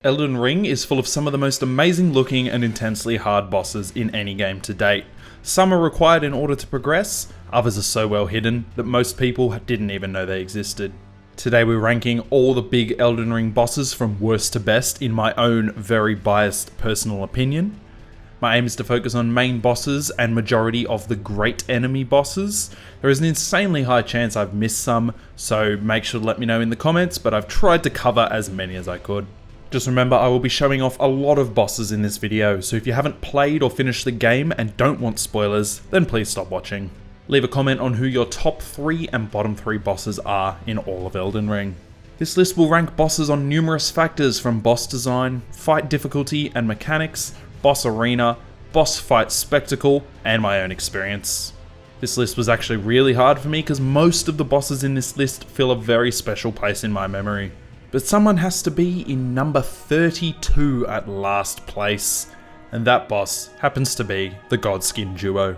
Elden Ring is full of some of the most amazing looking and intensely hard bosses in any game to date. Some are required in order to progress, others are so well hidden that most people didn't even know they existed. Today we're ranking all the big Elden Ring bosses from worst to best in my own very biased personal opinion. My aim is to focus on main bosses and majority of the great enemy bosses. There is an insanely high chance I've missed some, so make sure to let me know in the comments, but I've tried to cover as many as I could. Just remember, I will be showing off a lot of bosses in this video, so if you haven't played or finished the game and don't want spoilers, then please stop watching. Leave a comment on who your top 3 and bottom 3 bosses are in all of Elden Ring. This list will rank bosses on numerous factors from boss design, fight difficulty and mechanics, boss arena, boss fight spectacle, and my own experience. This list was actually really hard for me because most of the bosses in this list fill a very special place in my memory. But someone has to be in number 32 at last place, and that boss happens to be the Godskin Duo.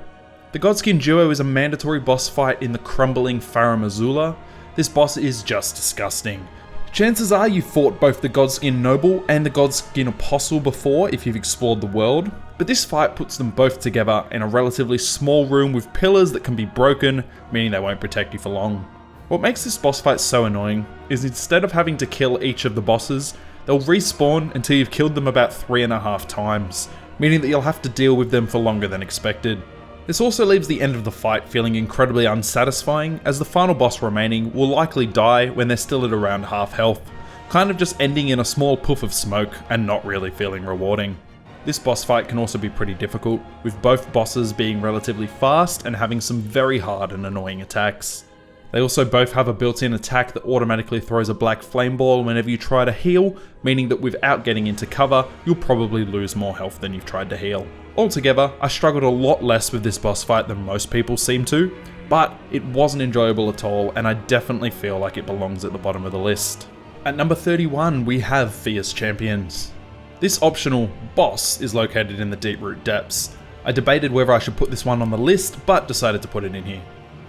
The Godskin Duo is a mandatory boss fight in the crumbling Farum Azula. This boss is just disgusting. Chances are you've fought both the Godskin Noble and the Godskin Apostle before if you've explored the world, but this fight puts them both together in a relatively small room with pillars that can be broken, meaning they won't protect you for long. What makes this boss fight so annoying is instead of having to kill each of the bosses, they'll respawn until you've killed them about 3.5 times, meaning that you'll have to deal with them for longer than expected. This also leaves the end of the fight feeling incredibly unsatisfying, as the final boss remaining will likely die when they're still at around half health, kind of just ending in a small puff of smoke and not really feeling rewarding. This boss fight can also be pretty difficult, with both bosses being relatively fast and having some very hard and annoying attacks. They also both have a built-in attack that automatically throws a black flame ball whenever you try to heal, meaning that without getting into cover, you'll probably lose more health than you've tried to heal. Altogether, I struggled a lot less with this boss fight than most people seem to, but it wasn't enjoyable at all, and I definitely feel like it belongs at the bottom of the list. At number 31, we have Fierce Champions. This optional boss is located in the Deep-Root Depths. I debated whether I should put this one on the list, but decided to put it in here.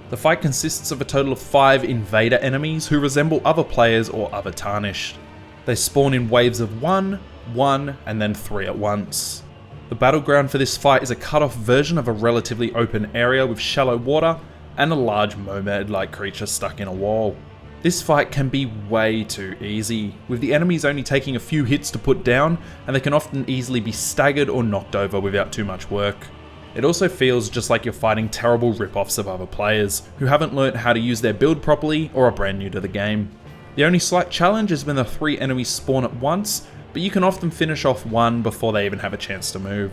The fight consists of a total of 5 invader enemies who resemble other players or other tarnished. They spawn in waves of 1, and then 3 at once. The battleground for this fight is a cut-off version of a relatively open area with shallow water and a large mermaid-like creature stuck in a wall. This fight can be way too easy, with the enemies only taking a few hits to put down, and they can often easily be staggered or knocked over without too much work. It also feels just like you're fighting terrible rip-offs of other players, who haven't learnt how to use their build properly or are brand new to the game. The only slight challenge is when the 3 enemies spawn at once, but you can often finish off one before they even have a chance to move.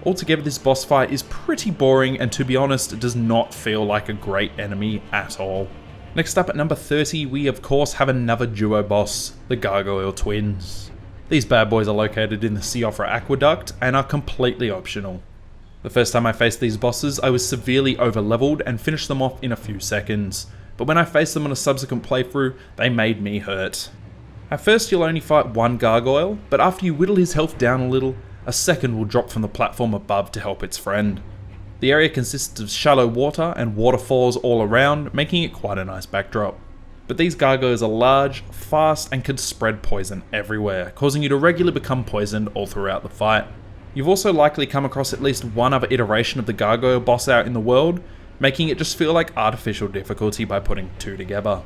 Altogether, this boss fight is pretty boring, and to be honest, it does not feel like a great enemy at all. Next up at number 30, we of course have another duo boss, the Gargoyle Twins. These bad boys are located in the Siofra Aqueduct and are completely optional. The first time I faced these bosses, I was severely over-leveled and finished them off in a few seconds, but when I faced them on a subsequent playthrough, they made me hurt. At first you'll only fight one gargoyle, but after you whittle his health down a little, a second will drop from the platform above to help its friend. The area consists of shallow water and waterfalls all around, making it quite a nice backdrop. But these gargoyles are large, fast, and can spread poison everywhere, causing you to regularly become poisoned all throughout the fight. You've also likely come across at least one other iteration of the gargoyle boss out in the world, making it just feel like artificial difficulty by putting 2 together.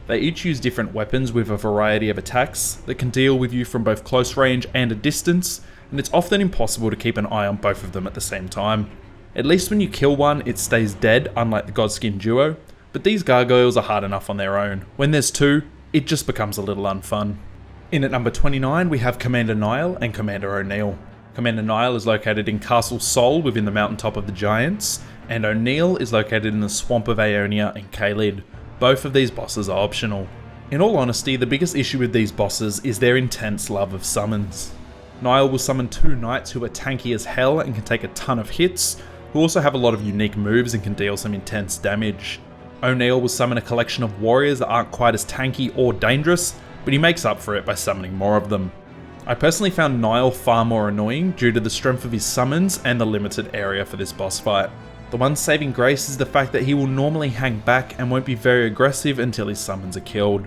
They each use different weapons with a variety of attacks that can deal with you from both close range and a distance, and it's often impossible to keep an eye on both of them at the same time. At least when you kill one, it stays dead, unlike the Godskin Duo, but these gargoyles are hard enough on their own. When there's 2, it just becomes a little unfun. In at number 29, we have Commander Nial and Commander O'Neill. Commander Nial is located in Castle Sol within the mountaintop of the Giants, and O'Neill is located in the Swamp of Aeonia in Caelid. Both of these bosses are optional. In all honesty, the biggest issue with these bosses is their intense love of summons. Nial will summon 2 knights who are tanky as hell and can take a ton of hits, who also have a lot of unique moves and can deal some intense damage. O'Neill will summon a collection of warriors that aren't quite as tanky or dangerous, but he makes up for it by summoning more of them. I personally found Nial far more annoying due to the strength of his summons and the limited area for this boss fight. The one saving grace is the fact that he will normally hang back and won't be very aggressive until his summons are killed.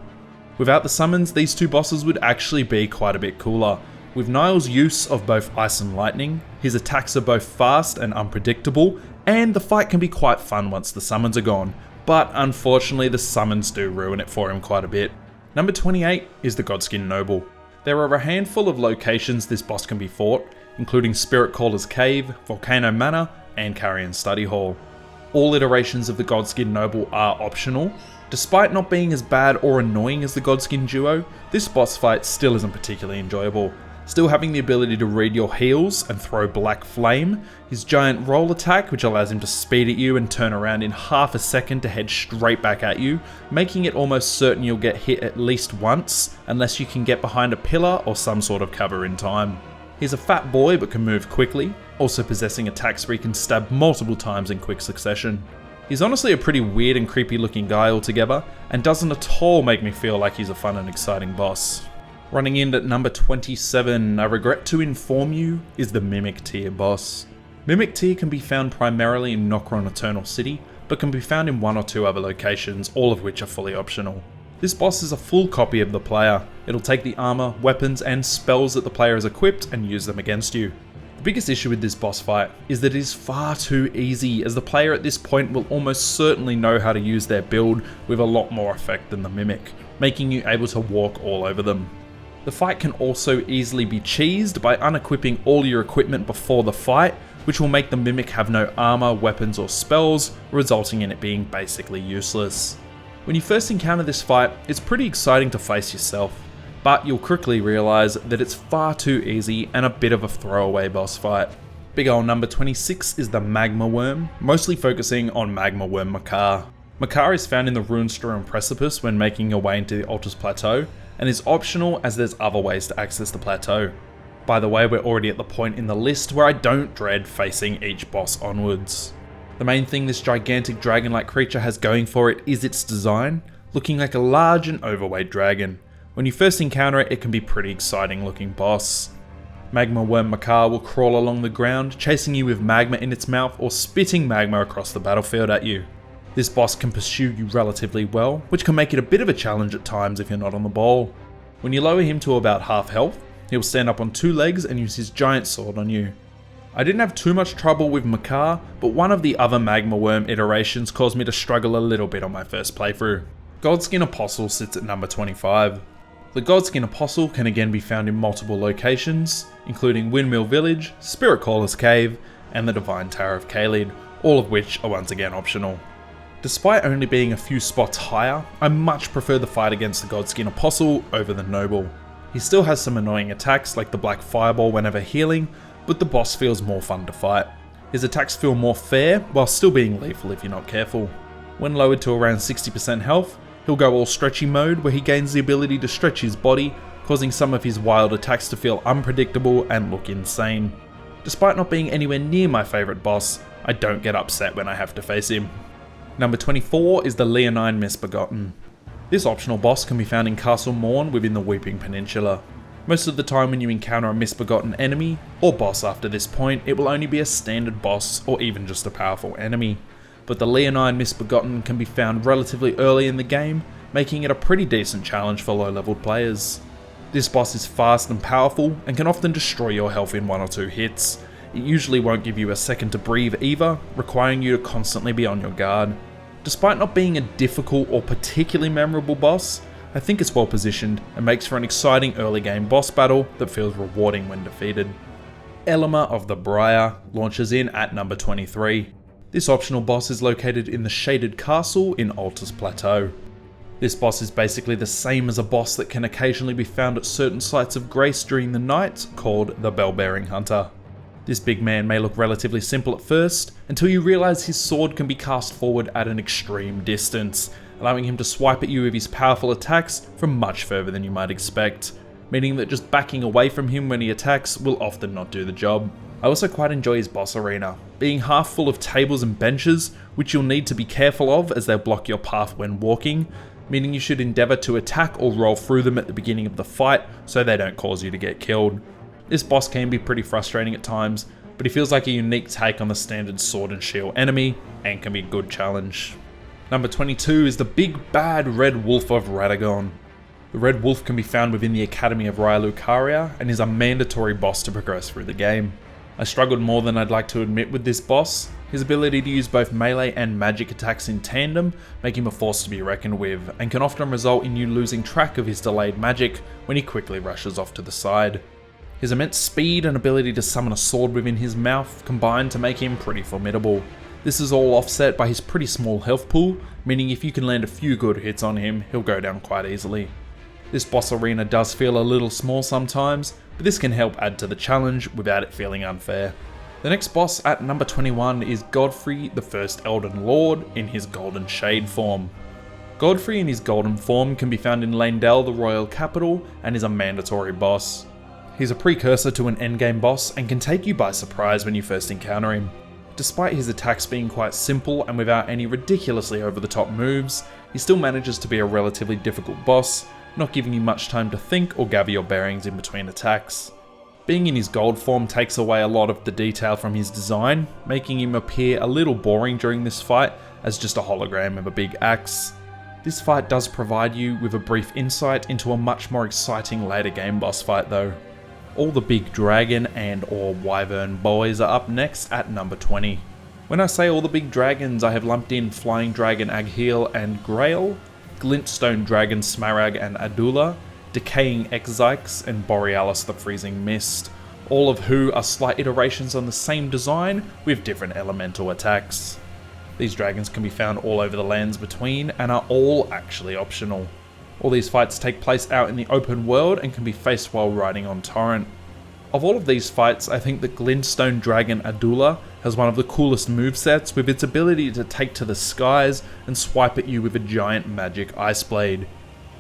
Without the summons, these 2 bosses would actually be quite a bit cooler, With Nial's use of both ice and lightning, his attacks are both fast and unpredictable, and the fight can be quite fun once the summons are gone, but unfortunately the summons do ruin it for him quite a bit. Number 28 is the Godskin Noble. There are a handful of locations this boss can be fought, including Spirit Caller's Cave, Volcano Manor, and Carrion Study Hall. All iterations of the Godskin Noble are optional. Despite not being as bad or annoying as the Godskin Duo, this boss fight still isn't particularly enjoyable. Still having the ability to read your heals and throw black flame, his giant roll attack which allows him to speed at you and turn around in half a second to head straight back at you, making it almost certain you'll get hit at least once unless you can get behind a pillar or some sort of cover in time. He's a fat boy but can move quickly, also possessing attacks where he can stab multiple times in quick succession. He's honestly a pretty weird and creepy looking guy altogether, and doesn't at all make me feel like he's a fun and exciting boss. Running in at number 27, I regret to inform you, is the Mimic Tier boss. Mimic Tier can be found primarily in Nokron Eternal City, but can be found in one or two other locations, all of which are fully optional. This boss is a full copy of the player. It'll take the armor, weapons, and spells that the player has equipped and use them against you. The biggest issue with this boss fight is that it is far too easy, as the player at this point will almost certainly know how to use their build with a lot more effect than the Mimic, making you able to walk all over them. The fight can also easily be cheesed by unequipping all your equipment before the fight, which will make the Mimic have no armor, weapons, or spells, resulting in it being basically useless. When you first encounter this fight, it's pretty exciting to face yourself, but you'll quickly realise that it's far too easy and a bit of a throwaway boss fight. Big ol' number 26 is the Magma Wyrm, mostly focusing on Magma Wyrm Makar. Makar is found in the Runestream Precipice when making your way into the Altar's Plateau, and is optional as there's other ways to access the plateau. By the way, we're already at the point in the list where I don't dread facing each boss onwards. The main thing this gigantic dragon-like creature has going for it is its design, looking like a large and overweight dragon. When you first encounter it, it can be pretty exciting looking boss. Magma Wyrm Makar will crawl along the ground, chasing you with magma in its mouth or spitting magma across the battlefield at you. This boss can pursue you relatively well, which can make it a bit of a challenge at times if you're not on the ball. When you lower him to about half health, he'll stand up on two legs and use his giant sword on you. I didn't have too much trouble with Makar, but one of the other Magma Wyrm iterations caused me to struggle a little bit on my first playthrough. Godskin Apostle sits at number 25. The Godskin Apostle can again be found in multiple locations, including Windmill Village, Spirit Caller's Cave, and the Divine Tower of Caelid, all of which are once again optional. Despite only being a few spots higher, I much prefer the fight against the Godskin Apostle over the Noble. He still has some annoying attacks like the Black Fireball whenever healing, but the boss feels more fun to fight. His attacks feel more fair, while still being lethal if you're not careful. When lowered to around 60% health, he'll go all stretchy mode where he gains the ability to stretch his body, causing some of his wild attacks to feel unpredictable and look insane. Despite not being anywhere near my favourite boss, I don't get upset when I have to face him. Number 24 is the Leonine Misbegotten. This optional boss can be found in Castle Morn within the Weeping Peninsula. Most of the time when you encounter a misbegotten enemy, or boss after this point, it will only be a standard boss or even just a powerful enemy. But the Leonine Misbegotten can be found relatively early in the game, making it a pretty decent challenge for low leveled players. This boss is fast and powerful and can often destroy your health in one or two hits. It usually won't give you a second to breathe either, requiring you to constantly be on your guard. Despite not being a difficult or particularly memorable boss, I think it's well positioned and makes for an exciting early game boss battle that feels rewarding when defeated. Elemer of the Briar launches in at number 23. This optional boss is located in the Shaded Castle in Altar's Plateau. This boss is basically the same as a boss that can occasionally be found at certain sites of grace during the night, called the Bell-Bearing Hunter. This big man may look relatively simple at first, until you realise his sword can be cast forward at an extreme distance, allowing him to swipe at you with his powerful attacks from much further than you might expect, meaning that just backing away from him when he attacks will often not do the job. I also quite enjoy his boss arena, being half full of tables and benches, which you'll need to be careful of as they'll block your path when walking, meaning you should endeavour to attack or roll through them at the beginning of the fight so they don't cause you to get killed. This boss can be pretty frustrating at times, but he feels like a unique take on the standard sword and shield enemy, and can be a good challenge. Number 22 is the big bad red Wolf of Radagon. The Red Wolf can be found within the Academy of Rykard and is a mandatory boss to progress through the game. I struggled more than I'd like to admit with this boss. His ability to use both melee and magic attacks in tandem make him a force to be reckoned with, and can often result in you losing track of his delayed magic when he quickly rushes off to the side. His immense speed and ability to summon a sword within his mouth combine to make him pretty formidable. This is all offset by his pretty small health pool, meaning if you can land a few good hits on him, he'll go down quite easily. This boss arena does feel a little small sometimes, but this can help add to the challenge without it feeling unfair. The next boss at number 21 is Godfrey, the first Elden Lord, in his Golden Shade form. Godfrey in his golden form can be found in Leyndell, the royal capital, and is a mandatory boss. He's a precursor to an endgame boss and can take you by surprise when you first encounter him. Despite his attacks being quite simple and without any ridiculously over-the-top moves, he still manages to be a relatively difficult boss, not giving you much time to think or gather your bearings in between attacks. Being in his gold form takes away a lot of the detail from his design, making him appear a little boring during this fight as just a hologram of a big axe. This fight does provide you with a brief insight into a much more exciting later game boss fight though. All the big dragon and or wyvern boys are up next at number 20. When I say all the big dragons, I have lumped in Flying Dragon Agheel and Grail, Glintstone Dragon Smarag and Adula, Decaying Exyx and Borealis the Freezing Mist, all of who are slight iterations on the same design with different elemental attacks. These dragons can be found all over the lands between and are all actually optional. All these fights take place out in the open world and can be faced while riding on Torrent. Of all of these fights, I think that Glintstone Dragon Adula has one of the coolest movesets with its ability to take to the skies and swipe at you with a giant magic ice blade.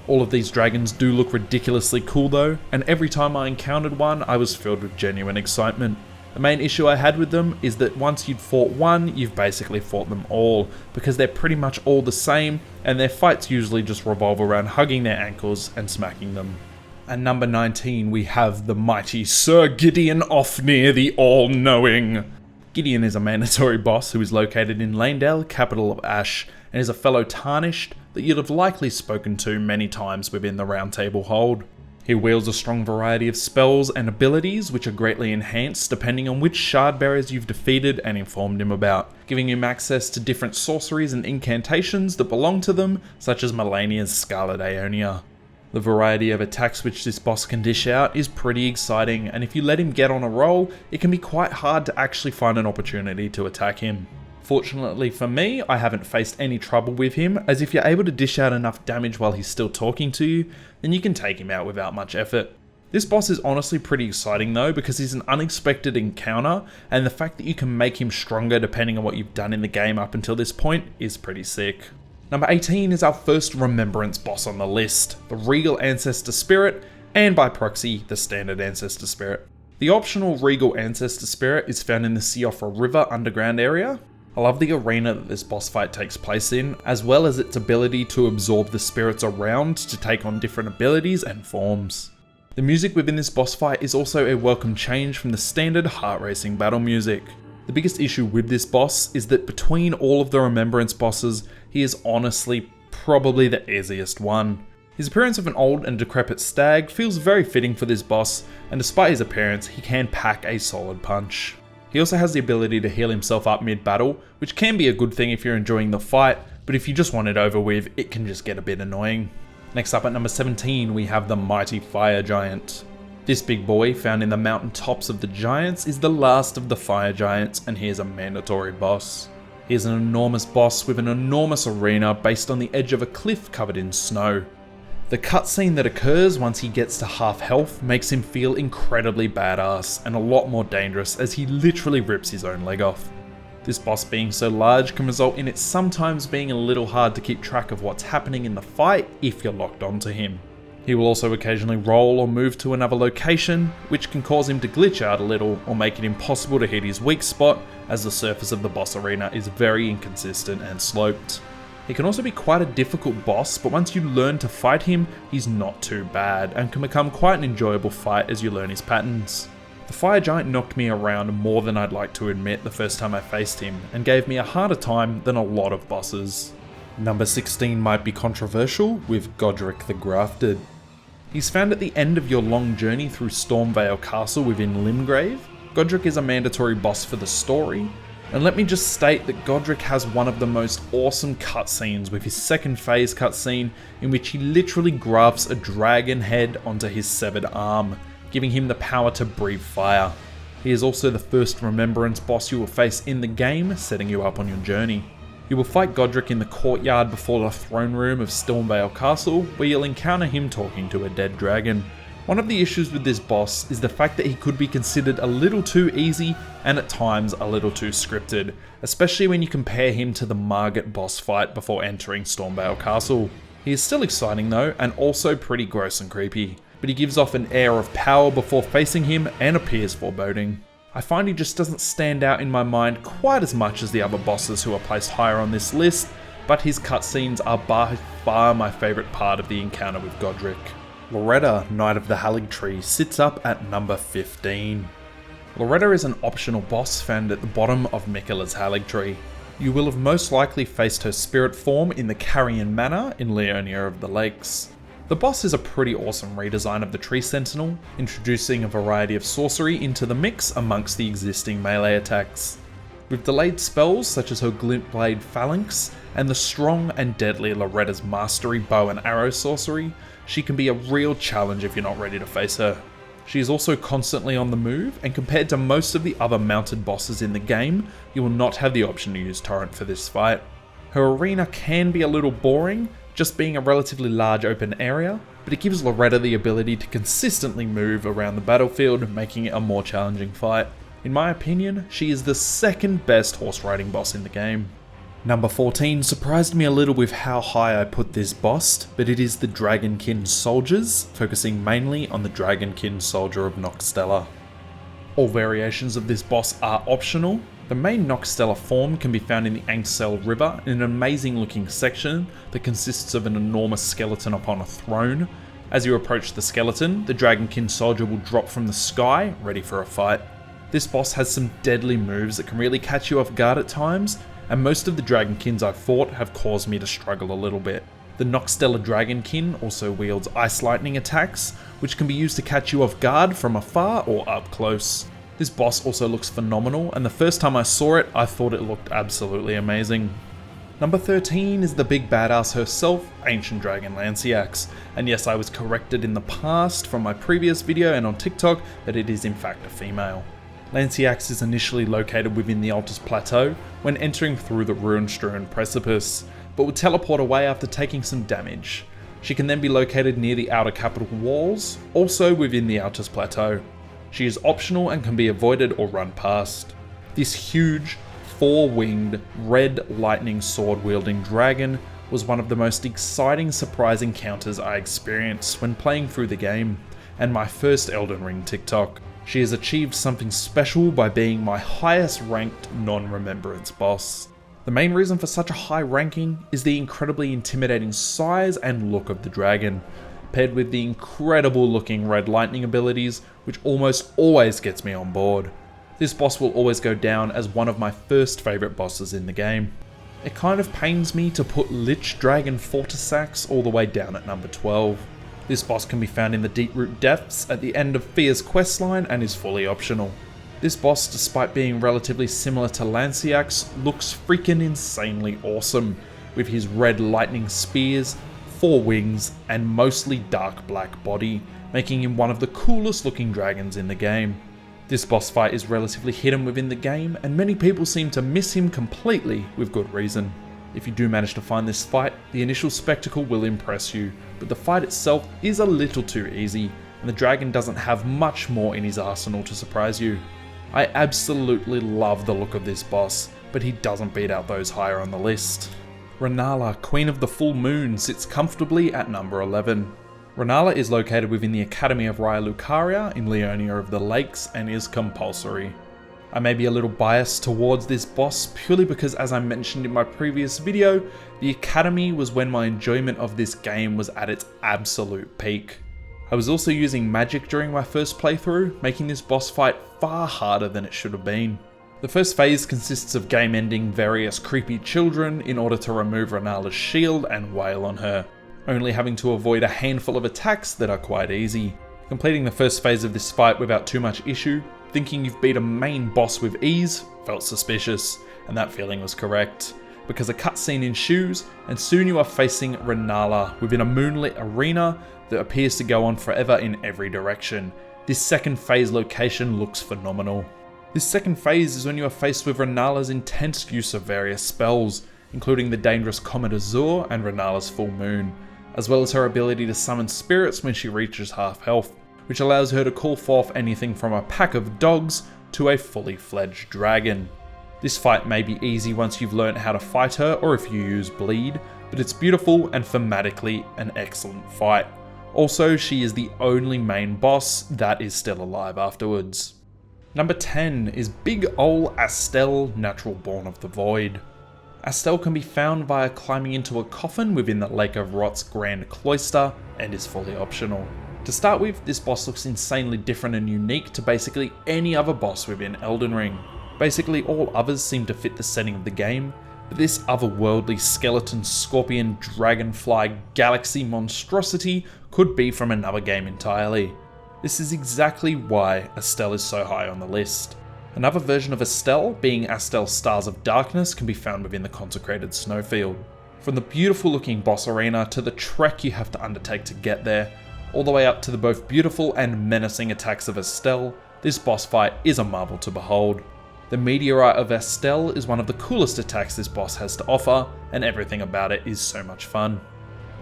All of these dragons do look ridiculously cool though, and every time I encountered one I was filled with genuine excitement. The main issue I had with them is that once you've fought one, you've basically fought them all, because they're pretty much all the same, and their fights usually just revolve around hugging their ankles and smacking them. At number 19 we have the mighty Sir Gideon Offnir the All-Knowing. Gideon is a mandatory boss who is located in Leyndell, capital of Ash, and is a fellow Tarnished that you'd have likely spoken to many times within the Round Table Hold. He wields a strong variety of spells and abilities which are greatly enhanced depending on which shard bearers you've defeated and informed him about, giving him access to different sorceries and incantations that belong to them, such as Melania's Scarlet Aeonia. The variety of attacks which this boss can dish out is pretty exciting, and if you let him get on a roll, it can be quite hard to actually find an opportunity to attack him. Fortunately for me, I haven't faced any trouble with him, as if you're able to dish out enough damage while he's still talking to you, then you can take him out without much effort. This boss is honestly pretty exciting though, because he's an unexpected encounter, and the fact that you can make him stronger depending on what you've done in the game up until this point is pretty sick. Number 18 is our first Remembrance boss on the list, the Regal Ancestor Spirit, and by proxy, the Standard Ancestor Spirit. The optional Regal Ancestor Spirit is found in the Siofra River underground area. I love the arena that this boss fight takes place in, as well as its ability to absorb the spirits around to take on different abilities and forms. The music within this boss fight is also a welcome change from the standard heart-racing battle music. The biggest issue with this boss is that between all of the Remembrance bosses, he is honestly probably the easiest one. His appearance of an old and decrepit stag feels very fitting for this boss, and despite his appearance, he can pack a solid punch. He also has the ability to heal himself up mid-battle, which can be a good thing if you're enjoying the fight, but if you just want it over with, it can just get a bit annoying. Next up at number 17, we have the Mighty Fire Giant. This big boy, found in the mountain tops of the Giants, is the last of the Fire Giants, and he is a mandatory boss. He is an enormous boss with an enormous arena based on the edge of a cliff covered in snow. The cutscene that occurs once he gets to half health makes him feel incredibly badass and a lot more dangerous, as he literally rips his own leg off. This boss being so large can result in it sometimes being a little hard to keep track of what's happening in the fight if you're locked onto him. He will also occasionally roll or move to another location, which can cause him to glitch out a little or make it impossible to hit his weak spot, as the surface of the boss arena is very inconsistent and sloped. He can also be quite a difficult boss, but once you learn to fight him, he's not too bad and can become quite an enjoyable fight as you learn his patterns. The Fire Giant knocked me around more than I'd like to admit the first time I faced him, and gave me a harder time than a lot of bosses. Number 16 might be controversial, with Godrick the Grafted. He's found at the end of your long journey through Stormvale Castle within Limgrave. Godrick is a mandatory boss for the story, and let me just state that Godrick has one of the most awesome cutscenes with his second phase cutscene, in which he literally grafts a dragon head onto his severed arm, giving him the power to breathe fire. He is also the first remembrance boss you will face in the game, setting you up on your journey. You will fight Godrick in the courtyard before the throne room of Stormvale Castle, where you'll encounter him talking to a dead dragon. One of the issues with this boss is the fact that he could be considered a little too easy and at times a little too scripted, especially when you compare him to the Margit boss fight before entering Stormvale Castle. He is still exciting though, and also pretty gross and creepy, but he gives off an air of power before facing him and appears foreboding. I find he just doesn't stand out in my mind quite as much as the other bosses who are placed higher on this list, but his cutscenes are by far my favourite part of the encounter with Godrick. Loretta, Knight of the Haligtree, sits up at number 15. Loretta is an optional boss found at the bottom of Miquella's Haligtree. You will have most likely faced her spirit form in the Carrion Manor in Leonia of the Lakes. The boss is a pretty awesome redesign of the Tree Sentinel, introducing a variety of sorcery into the mix amongst the existing melee attacks. With delayed spells such as her Glint Blade Phalanx and the strong and deadly Loretta's Mastery Bow and Arrow sorcery, she can be a real challenge if you're not ready to face her. She is also constantly on the move, and compared to most of the other mounted bosses in the game, you will not have the option to use Torrent for this fight. Her arena can be a little boring, just being a relatively large open area, but it gives Loretta the ability to consistently move around the battlefield, making it a more challenging fight. In my opinion, she is the second best horse riding boss in the game. Number 14 surprised me a little with how high I put this boss, but it is the Dragonkin Soldiers, focusing mainly on the Dragonkin Soldier of Nokstella. All variations of this boss are optional. The main Nokstella form can be found in the Astel River in an amazing looking section that consists of an enormous skeleton upon a throne. As you approach the skeleton, the Dragonkin Soldier will drop from the sky, ready for a fight. This boss has some deadly moves that can really catch you off guard at times, and most of the Dragonkins I've fought have caused me to struggle a little bit. The Nokstella Dragonkin also wields Ice Lightning attacks, which can be used to catch you off guard from afar or up close. This boss also looks phenomenal, and the first time I saw it, I thought it looked absolutely amazing. Number 13 is the big badass herself, Ancient Dragon Lansseax, and yes, I was corrected in the past from my previous video and on TikTok that it is in fact a female. Lansseax is initially located within the Altus Plateau when entering through the ruin-strewn precipice, but will teleport away after taking some damage. She can then be located near the outer capital walls, also within the Altus Plateau. She is optional and can be avoided or run past. This huge, four-winged, red lightning sword-wielding dragon was one of the most exciting surprise encounters I experienced when playing through the game, and my first Elden Ring TikTok. She has achieved something special by being my highest ranked non-remembrance boss. The main reason for such a high ranking is the incredibly intimidating size and look of the dragon, paired with the incredible looking red lightning abilities, which almost always gets me on board. This boss will always go down as one of my first favourite bosses in the game. It kind of pains me to put Lichdragon Fortissax all the way down at number 12. This boss can be found in the Deeproot Depths at the end of Fear's questline and is fully optional. This boss, despite being relatively similar to Lansseax, looks freaking insanely awesome, with his red lightning spears, 4 wings, and mostly dark black body, making him one of the coolest looking dragons in the game. This boss fight is relatively hidden within the game, and many people seem to miss him completely with good reason. If you do manage to find this fight, the initial spectacle will impress you, but the fight itself is a little too easy, and the dragon doesn't have much more in his arsenal to surprise you. I absolutely love the look of this boss, but he doesn't beat out those higher on the list. Rennala, Queen of the Full Moon, sits comfortably at number 11. Rennala is located within the Academy of Rykard in Leonia of the Lakes and is compulsory. I may be a little biased towards this boss purely because, as I mentioned in my previous video, the Academy was when my enjoyment of this game was at its absolute peak. I was also using magic during my first playthrough, making this boss fight far harder than it should have been. The first phase consists of game-ending various creepy children in order to remove Rennala's shield and wail on her. only having to avoid a handful of attacks that are quite easy. Completing the first phase of this fight without too much issue, thinking you've beat a main boss with ease, felt suspicious, and that feeling was correct, because a cutscene ensues, and soon you are facing Rennala within a moonlit arena that appears to go on forever in every direction. This second phase location looks phenomenal. This second phase is when you are faced with Rennala's intense use of various spells, including the dangerous Comet Azure and Rennala's Full Moon, as well as her ability to summon spirits when she reaches half health, which allows her to call forth anything from a pack of dogs to a fully fledged dragon. This fight may be easy once you've learned how to fight her or if you use bleed, but it's beautiful and thematically an excellent fight. Also, she is the only main boss that is still alive afterwards. Number 10 is big ol' Astel, Naturalborn of the Void. Astel can be found via climbing into a coffin within the Lake of Rot's Grand Cloister and is fully optional. To start with, this boss looks insanely different and unique to basically any other boss within Elden Ring. Basically all others seem to fit the setting of the game, but this otherworldly skeleton, scorpion, dragonfly, galaxy monstrosity could be from another game entirely. This is exactly why Astel is so high on the list. Another version of Astel, being Astel Stars of Darkness, can be found within the consecrated snowfield. From the beautiful looking boss arena to the trek you have to undertake to get there, all the way up to the both beautiful and menacing attacks of Astel, this boss fight is a marvel to behold. The Meteorite of Astel is one of the coolest attacks this boss has to offer, and everything about it is so much fun.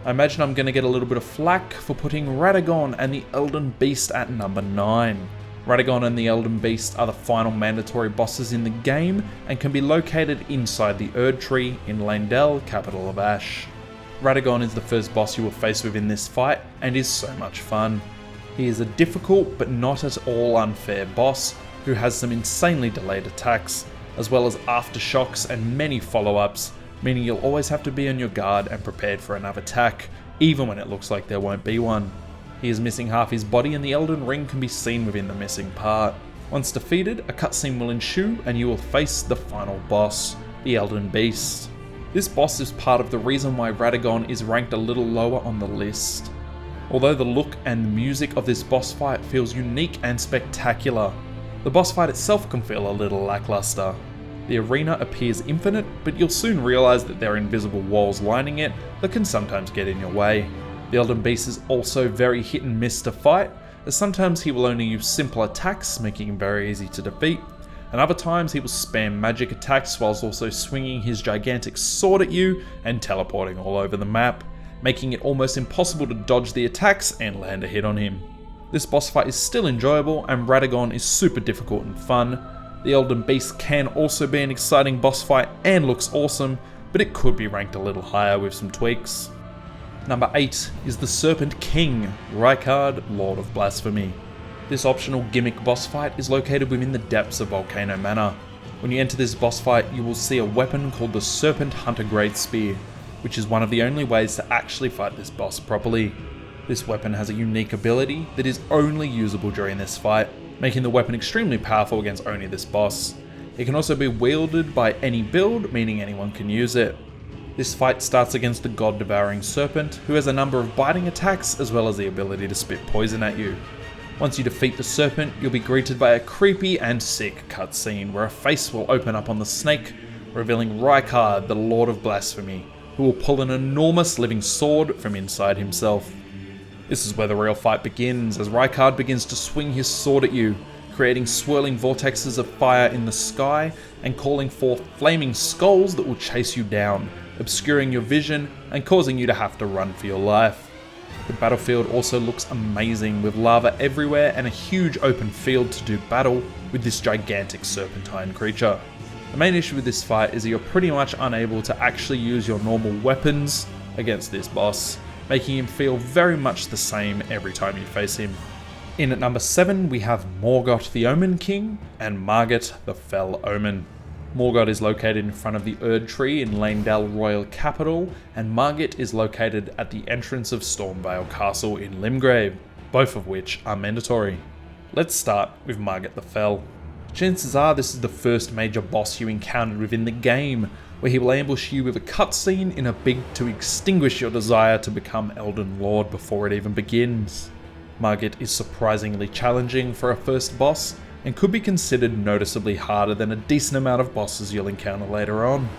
I imagine I'm going to get a little bit of flack for putting Radagon and the Elden Beast at number 9. Radagon and the Elden Beast are the final mandatory bosses in the game and can be located inside the Erdtree in Leyndell, capital of Ash. Radagon is the first boss you will face within this fight and is so much fun. He is a difficult but not at all unfair boss who has some insanely delayed attacks, as well as aftershocks and many follow-ups, meaning you'll always have to be on your guard and prepared for another attack, even when it looks like there won't be one. He is missing half his body and the Elden Ring can be seen within the missing part. Once defeated, a cutscene will ensue and you will face the final boss, the Elden Beast. This boss is part of the reason why Radagon is ranked a little lower on the list. Although the look and the music of this boss fight feels unique and spectacular, the boss fight itself can feel a little lackluster. The arena appears infinite, but you'll soon realise that there are invisible walls lining it that can sometimes get in your way. The Elden Beast is also very hit and miss to fight, as sometimes he will only use simple attacks, making him very easy to defeat, and other times he will spam magic attacks whilst also swinging his gigantic sword at you and teleporting all over the map, making it almost impossible to dodge the attacks and land a hit on him. This boss fight is still enjoyable and Radagon is super difficult and fun. The Elden Beast can also be an exciting boss fight and looks awesome, but it could be ranked a little higher with some tweaks. Number 8 is the Serpent King, Rykard, Lord of Blasphemy. This optional gimmick boss fight is located within the depths of Volcano Manor. When you enter this boss fight, you will see a weapon called the Serpent Hunter Great Spear, which is one of the only ways to actually fight this boss properly. This weapon has a unique ability that is only usable during this fight, making the weapon extremely powerful against only this boss. It can also be wielded by any build, meaning anyone can use it. This fight starts against the God-devouring serpent, who has a number of biting attacks as well as the ability to spit poison at you. Once you defeat the serpent, you'll be greeted by a creepy and sick cutscene where a face will open up on the snake, revealing Rykard, the Lord of Blasphemy, who will pull an enormous living sword from inside himself. This is where the real fight begins, as Rykard begins to swing his sword at you, creating swirling vortexes of fire in the sky and calling forth flaming skulls that will chase you down, obscuring your vision and causing you to have to run for your life. The battlefield also looks amazing, with lava everywhere and a huge open field to do battle with this gigantic serpentine creature. The main issue with this fight is that you're pretty much unable to actually use your normal weapons against this boss, making him feel very much the same every time you face him. In at number 7 we have Morgott the Omen King and Margit the Fell Omen. Morgott is located in front of the Erdtree in Leyndell Royal Capital, and Margit is located at the entrance of Stormvale Castle in Limgrave, both of which are mandatory. Let's start with Margit the Fell. Chances are this is the first major boss you encountered within the game, where he will ambush you with a cutscene in a bid to extinguish your desire to become Elden Lord before it even begins. Margit is surprisingly challenging for a first boss, and could be considered noticeably harder than a decent amount of bosses you'll encounter later on.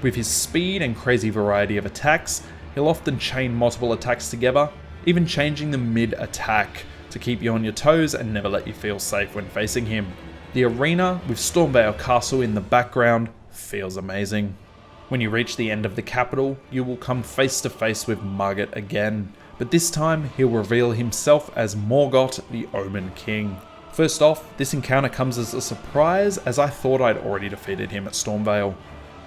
With his speed and crazy variety of attacks, he'll often chain multiple attacks together, even changing them mid-attack to keep you on your toes and never let you feel safe when facing him. The arena, with Stormveil Castle in the background, feels amazing. When you reach the end of the capital, you will come face to face with Margit again, but this time he'll reveal himself as Morgott, the Omen King. First off, this encounter comes as a surprise, as I thought I'd already defeated him at Stormveil.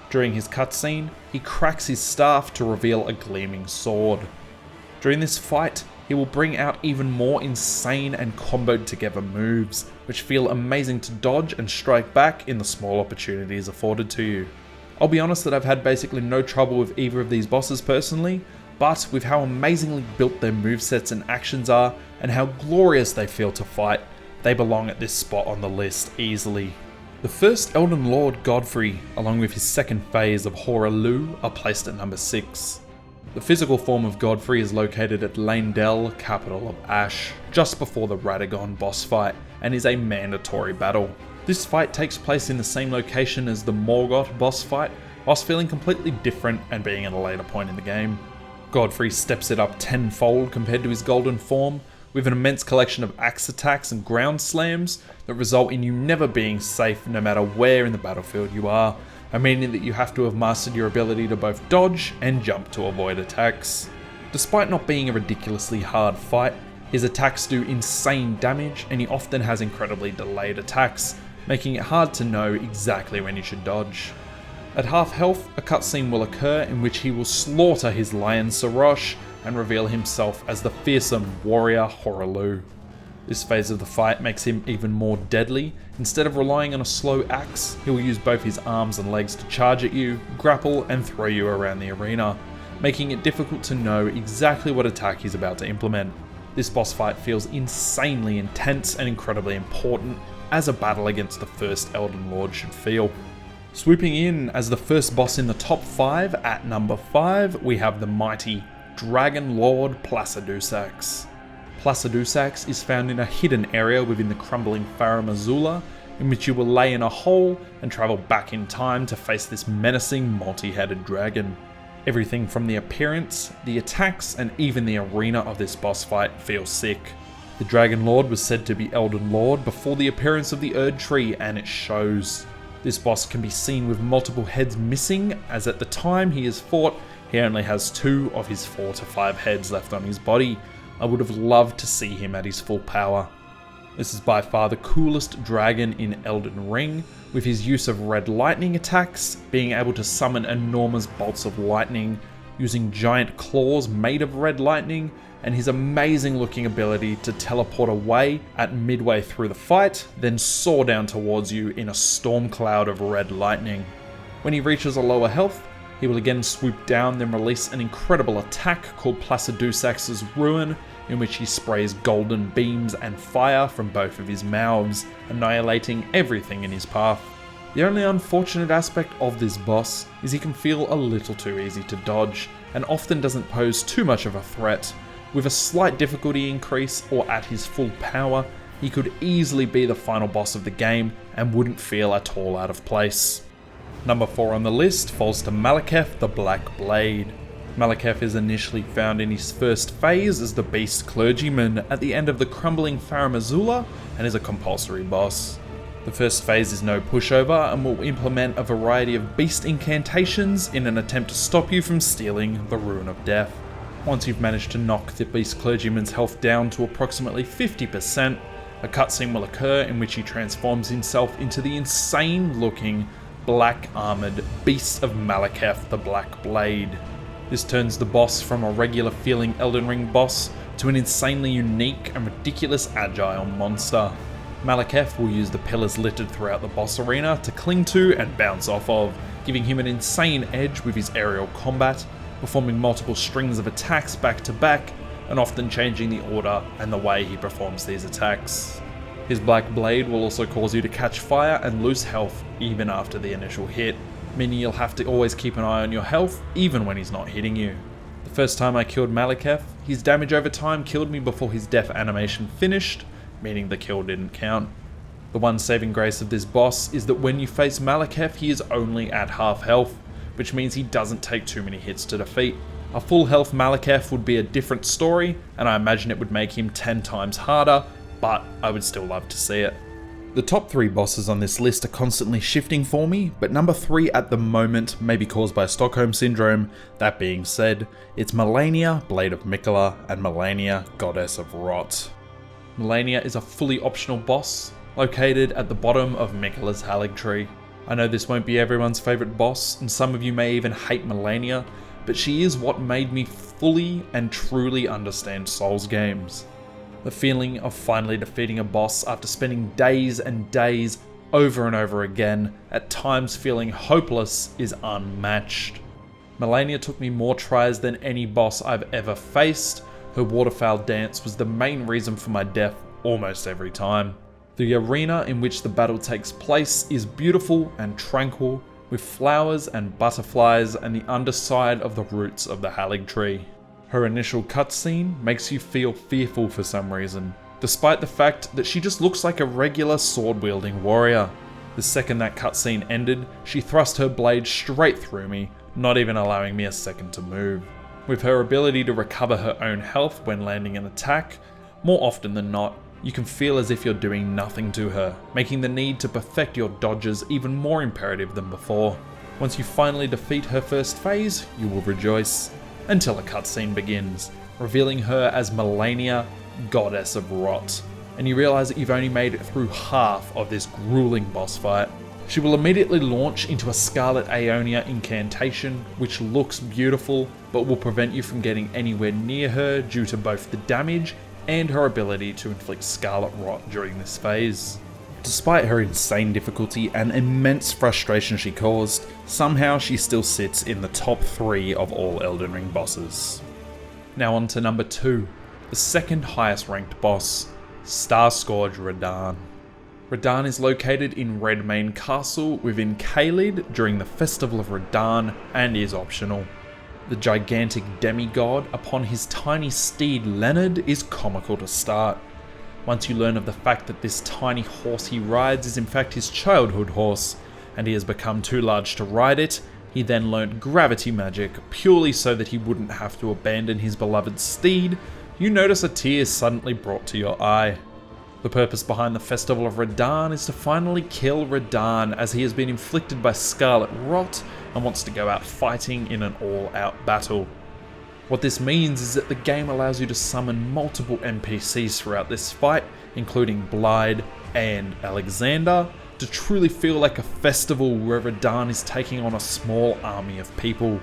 During his cutscene, he cracks his staff to reveal a gleaming sword. During this fight, he will bring out even more insane and comboed together moves, which feel amazing to dodge and strike back in the small opportunities afforded to you. I'll be honest that I've had basically no trouble with either of these bosses personally, but with how amazingly built their movesets and actions are, and how glorious they feel to fight, they belong at this spot on the list easily. The first Elden Lord, Godfrey, along with his second phase of Hoarah, are placed at number 6. The physical form of Godfrey is located at Leonine, capital of Ash, just before the Radagon boss fight, and is a mandatory battle. This fight takes place in the same location as the Morgott boss fight, whilst feeling completely different and being at a later point in the game. Godfrey steps it up tenfold compared to his golden form, with an immense collection of axe attacks and ground slams that result in you never being safe no matter where in the battlefield you are, meaning that you have to have mastered your ability to both dodge and jump to avoid attacks. Despite not being a ridiculously hard fight, his attacks do insane damage, and he often has incredibly delayed attacks, making it hard to know exactly when you should dodge. At half health, a cutscene will occur in which he will slaughter his lion Sarosh and reveal himself as the fearsome warrior Hoarah. This phase of the fight makes him even more deadly. Instead of relying on a slow axe, he will use both his arms and legs to charge at you, grapple and throw you around the arena, making it difficult to know exactly what attack he's about to implement. This boss fight feels insanely intense and incredibly important, as a battle against the first Elden Lord should feel. Swooping in as the first boss in the top 5, at number 5, we have the mighty Dragonlord Placidusax. Placidusax is found in a hidden area within the crumbling Farum Azula, in which you will lay in a hole and travel back in time to face this menacing multi-headed dragon. Everything from the appearance, the attacks, and even the arena of this boss fight feels sick. The Dragonlord was said to be Elden Lord before the appearance of the Erdtree, and it shows. This boss can be seen with multiple heads missing, as at the time he is fought, he only has 2 of his 4 to 5 heads left on his body. I would have loved to see him at his full power. This is by far the coolest dragon in Elden Ring, with his use of red lightning attacks, being able to summon enormous bolts of lightning, using giant claws made of red lightning, and his amazing looking ability to teleport away at midway through the fight, then soar down towards you in a storm cloud of red lightning. When he reaches a lower health, he will again swoop down, then release an incredible attack called Placidusax's Ruin, in which he sprays golden beams and fire from both of his mouths, annihilating everything in his path. The only unfortunate aspect of this boss is he can feel a little too easy to dodge, and often doesn't pose too much of a threat. With a slight difficulty increase or at his full power, he could easily be the final boss of the game and wouldn't feel at all out of place. Number 4 on the list falls to Maliketh the Black Blade. Maliketh is initially found in his first phase as the Beast Clergyman at the end of the crumbling Farum Azula, and is a compulsory boss. The first phase is no pushover and will implement a variety of beast incantations in an attempt to stop you from stealing the Rune of Death. Once you've managed to knock the Beast Clergyman's health down to approximately 50%, a cutscene will occur in which he transforms himself into the insane looking black armoured Beast of Maliketh the Black Blade. This turns the boss from a regular feeling Elden Ring boss to an insanely unique and ridiculous agile monster. Maliketh will use the pillars littered throughout the boss arena to cling to and bounce off of, giving him an insane edge with his aerial combat, performing multiple strings of attacks back to back, and often changing the order and the way he performs these attacks. His black blade will also cause you to catch fire and lose health even after the initial hit, meaning you'll have to always keep an eye on your health even when he's not hitting you. The first time I killed Maliketh, his damage over time killed me before his death animation finished, meaning the kill didn't count. The one saving grace of this boss is that when you face Maliketh, he is only at half health, which means he doesn't take too many hits to defeat. A full health Maliketh would be a different story, and I imagine it would make him 10 times harder, but I would still love to see it. The top 3 bosses on this list are constantly shifting for me, but number 3 at the moment may be caused by Stockholm Syndrome. That being said, it's Malenia, Blade of Miquella, and Malenia, Goddess of Rot. Malenia is a fully optional boss, located at the bottom of Miquella's Haligtree. I know this won't be everyone's favourite boss, and some of you may even hate Malenia, but she is what made me fully and truly understand Souls games. The feeling of finally defeating a boss after spending days and days over and over again, at times feeling hopeless, is unmatched. Malenia took me more tries than any boss I've ever faced. Her waterfowl dance was the main reason for my death almost every time. The arena in which the battle takes place is beautiful and tranquil, with flowers and butterflies and the underside of the roots of the Haligtree. Her initial cutscene makes you feel fearful for some reason, despite the fact that she just looks like a regular sword-wielding warrior. The second that cutscene ended, she thrust her blade straight through me, not even allowing me a second to move. With her ability to recover her own health when landing an attack, more often than not, you can feel as if you're doing nothing to her, making the need to perfect your dodges even more imperative than before. Once you finally defeat her first phase, you will rejoice, until a cutscene begins, revealing her as Malenia, Goddess of Rot, and you realise that you've only made it through half of this grueling boss fight. She will immediately launch into a Scarlet Aeonia incantation, which looks beautiful, but will prevent you from getting anywhere near her due to both the damage and her ability to inflict Scarlet Rot during this phase. Despite her insane difficulty and immense frustration she caused, somehow she still sits in the top 3 of all Elden Ring bosses. Now on to number 2, the second highest ranked boss, Starscourge Radahn. Radahn is located in Redmane Castle within Caelid during the Festival of Radahn and is optional. The gigantic demigod upon his tiny steed Leonard is comical to start. Once you learn of the fact that this tiny horse he rides is in fact his childhood horse, and he has become too large to ride it, he then learnt gravity magic purely so that he wouldn't have to abandon his beloved steed, you notice a tear suddenly brought to your eye. The purpose behind the Festival of Radahn is to finally kill Radahn, as he has been inflicted by Scarlet Rot and wants to go out fighting in an all-out battle. What this means is that the game allows you to summon multiple NPCs throughout this fight, including Blaidd and Alexander, to truly feel like a festival where Radahn is taking on a small army of people.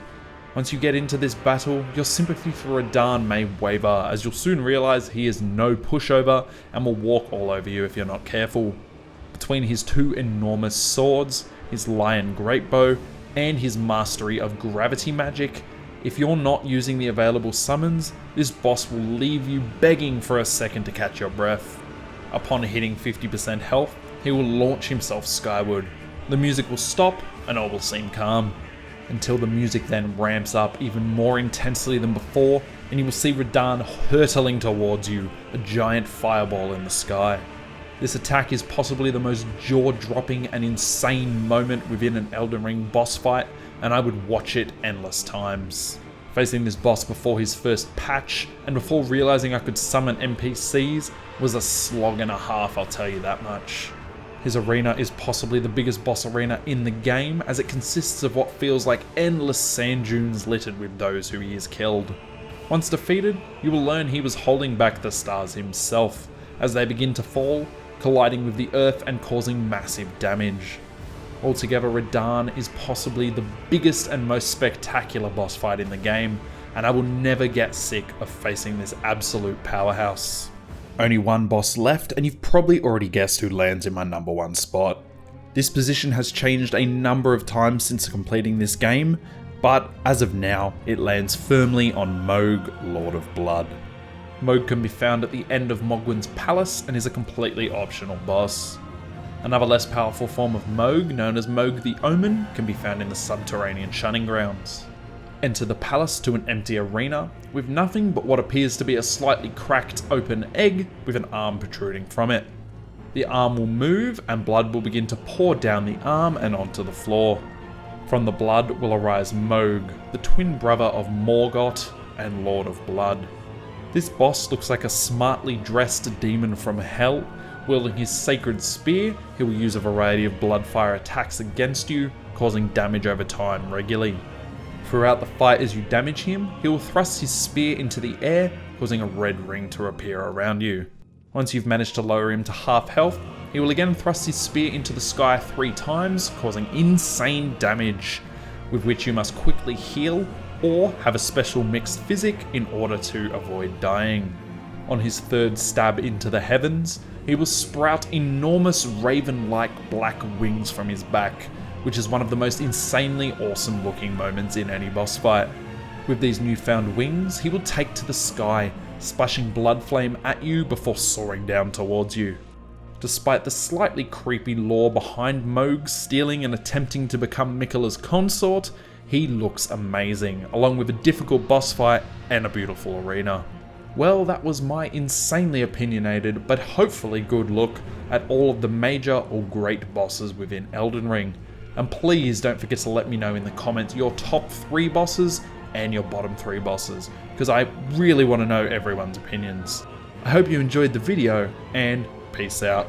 Once you get into this battle, your sympathy for Radahn may waver, as you'll soon realise he is no pushover and will walk all over you if you're not careful. Between his 2 enormous swords, his lion greatbow, and his mastery of gravity magic, if you're not using the available summons, this boss will leave you begging for a second to catch your breath. Upon hitting 50% health, he will launch himself skyward. The music will stop and all will seem calm, until the music then ramps up even more intensely than before, and you will see Radahn hurtling towards you, a giant fireball in the sky. This attack is possibly the most jaw-dropping and insane moment within an Elden Ring boss fight, and I would watch it endless times. Facing this boss before his first patch, and before realising I could summon NPCs, was a slog and a half, I'll tell you that much. His arena is possibly the biggest boss arena in the game, as it consists of what feels like endless sand dunes littered with those who he has killed. Once defeated, you will learn he was holding back the stars himself, as they begin to fall, colliding with the earth and causing massive damage. Altogether, Radahn is possibly the biggest and most spectacular boss fight in the game, and I will never get sick of facing this absolute powerhouse. Only one boss left, and you've probably already guessed who lands in my number 1 spot. This position has changed a number of times since completing this game, but as of now, it lands firmly on Mohg, Lord of Blood. Mohg can be found at the end of Mohgwyn's palace and is a completely optional boss. Another less powerful form of Mohg, known as Mohg the Omen, can be found in the subterranean shunning grounds. Enter the palace to an empty arena, with nothing but what appears to be a slightly cracked open egg with an arm protruding from it. The arm will move and blood will begin to pour down the arm and onto the floor. From the blood will arise Mohg, the twin brother of Morgott and Lord of Blood. This boss looks like a smartly dressed demon from hell. Wielding his sacred spear, he will use a variety of bloodfire attacks against you, causing damage over time regularly. Throughout the fight as you damage him, he will thrust his spear into the air, causing a red ring to appear around you. Once you've managed to lower him to half health, he will again thrust his spear into the sky 3 times, causing insane damage, with which you must quickly heal or have a special mixed physic in order to avoid dying. On his 3rd stab into the heavens, he will sprout enormous raven-like black wings from his back, which is one of the most insanely awesome looking moments in any boss fight. With these newfound wings, he will take to the sky, splashing blood flame at you before soaring down towards you. Despite the slightly creepy lore behind Mohg stealing and attempting to become Miquella's consort, he looks amazing, along with a difficult boss fight and a beautiful arena. Well, that was my insanely opinionated, but hopefully good look at all of the major or great bosses within Elden Ring. And please don't forget to let me know in the comments your top 3 bosses and your bottom 3 bosses, because I really want to know everyone's opinions. I hope you enjoyed the video, and peace out.